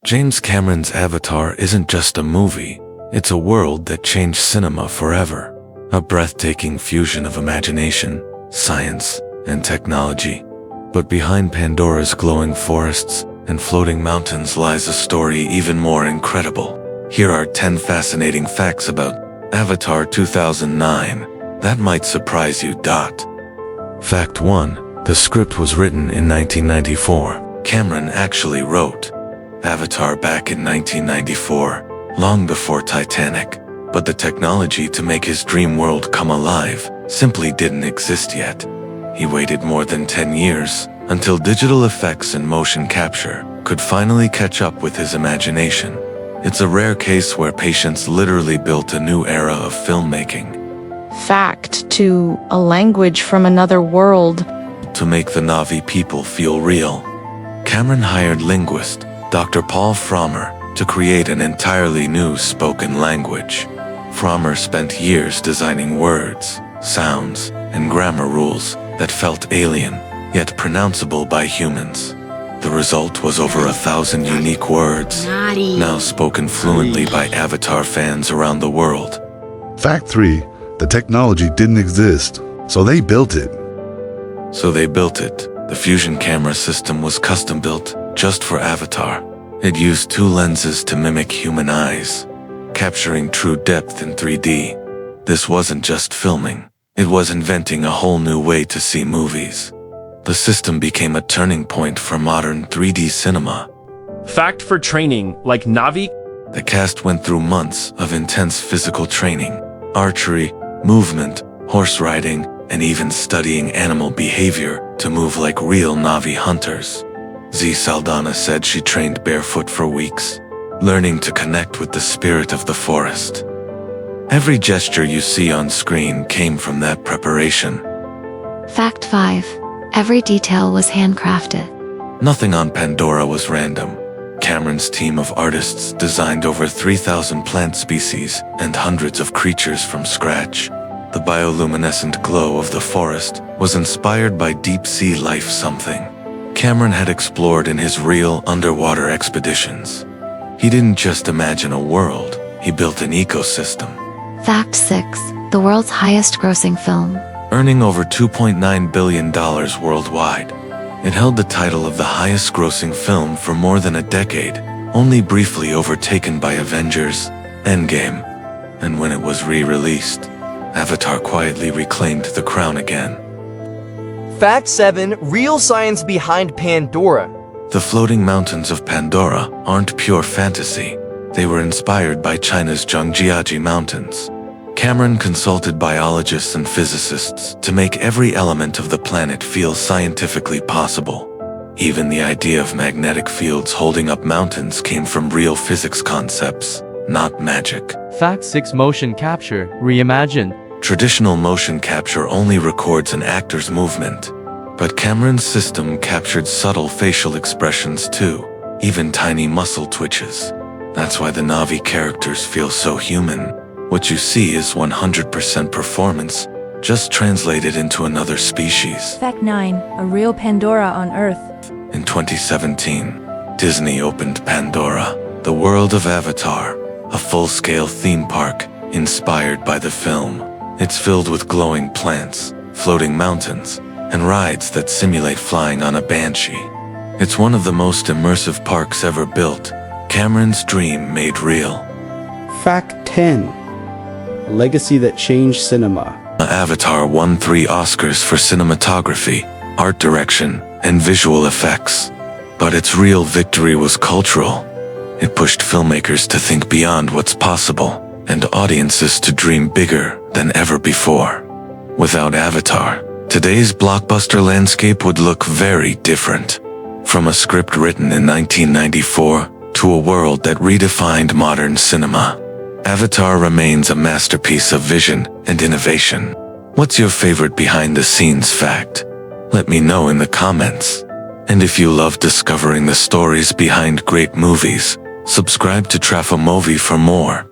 James Cameron's Avatar isn't just a movie, it's a world that changed cinema forever. A breathtaking fusion of imagination, science, and technology. But behind Pandora's glowing forests and floating mountains lies a story even more incredible. Here are 10 fascinating facts about Avatar 2009 that might surprise you. Fact 1. The script was written in 1994. Cameron actually wrote Avatar back in 1994, long before Titanic. But the technology to make his dream world come alive simply didn't exist yet. He waited more than 10 years until digital effects and motion capture could finally catch up with his imagination. It's a rare case where patience literally built a new era of filmmaking. Fact 2. A language from another world. To make the Na'vi people feel real, Cameron hired linguist Dr. Paul Frommer to create an entirely new spoken language. Frommer spent years designing words, sounds, and grammar rules that felt alien, yet pronounceable by humans. The result was over 1,000 unique words, now spoken fluently by Avatar fans around the world. Fact 3. The technology didn't exist, so they built it. The fusion camera system was custom-built just for Avatar. It used 2 lenses to mimic human eyes, capturing true depth in 3D. This wasn't just filming, it was inventing a whole new way to see movies. The system became a turning point for modern 3D cinema. Fact for training, like Na'vi. The cast went through months of intense physical training, archery, movement, horse riding, and even studying animal behavior to move like real Na'vi hunters. Z. Saldana said she trained barefoot for weeks, learning to connect with the spirit of the forest. Every gesture you see on screen came from that preparation. Fact 5. Every detail was handcrafted. Nothing on Pandora was random. Cameron's team of artists designed over 3,000 plant species and hundreds of creatures from scratch. The bioluminescent glow of the forest was inspired by deep-sea life, something Cameron had explored in his real underwater expeditions. He didn't just imagine a world, he built an ecosystem. Fact 6. The world's highest-grossing film. Earning over $2.9 billion worldwide, it held the title of the highest-grossing film for more than a decade, only briefly overtaken by Avengers: Endgame. And when it was re-released, Avatar quietly reclaimed the crown again. Fact 7. Real science behind Pandora. The floating mountains of Pandora aren't pure fantasy. They were inspired by China's Zhangjiajie Mountains. Cameron consulted biologists and physicists to make every element of the planet feel scientifically possible. Even the idea of magnetic fields holding up mountains came from real physics concepts, not magic. Fact 6. Motion capture, reimagined. Traditional motion capture only records an actor's movement, but Cameron's system captured subtle facial expressions too, even tiny muscle twitches. That's why the Na'vi characters feel so human. What you see is 100% performance, just translated into another species. Fact 9. A real Pandora on Earth. In 2017, Disney opened Pandora, the world of Avatar, a full-scale theme park inspired by the film. It's filled with glowing plants, floating mountains, and rides that simulate flying on a banshee. It's one of the most immersive parks ever built, Cameron's dream made real. Fact 10. A legacy that changed cinema. Avatar won 3 Oscars for cinematography, art direction, and visual effects. But its real victory was cultural. It pushed filmmakers to think beyond what's possible, and audiences to dream bigger than ever before. Without Avatar, today's blockbuster landscape would look very different. From a script written in 1994 to a world that redefined modern cinema, Avatar remains a masterpiece of vision and innovation. What's your favorite behind-the-scenes fact? Let me know in the comments. And if you love discovering the stories behind great movies, subscribe to Trafimovie for more.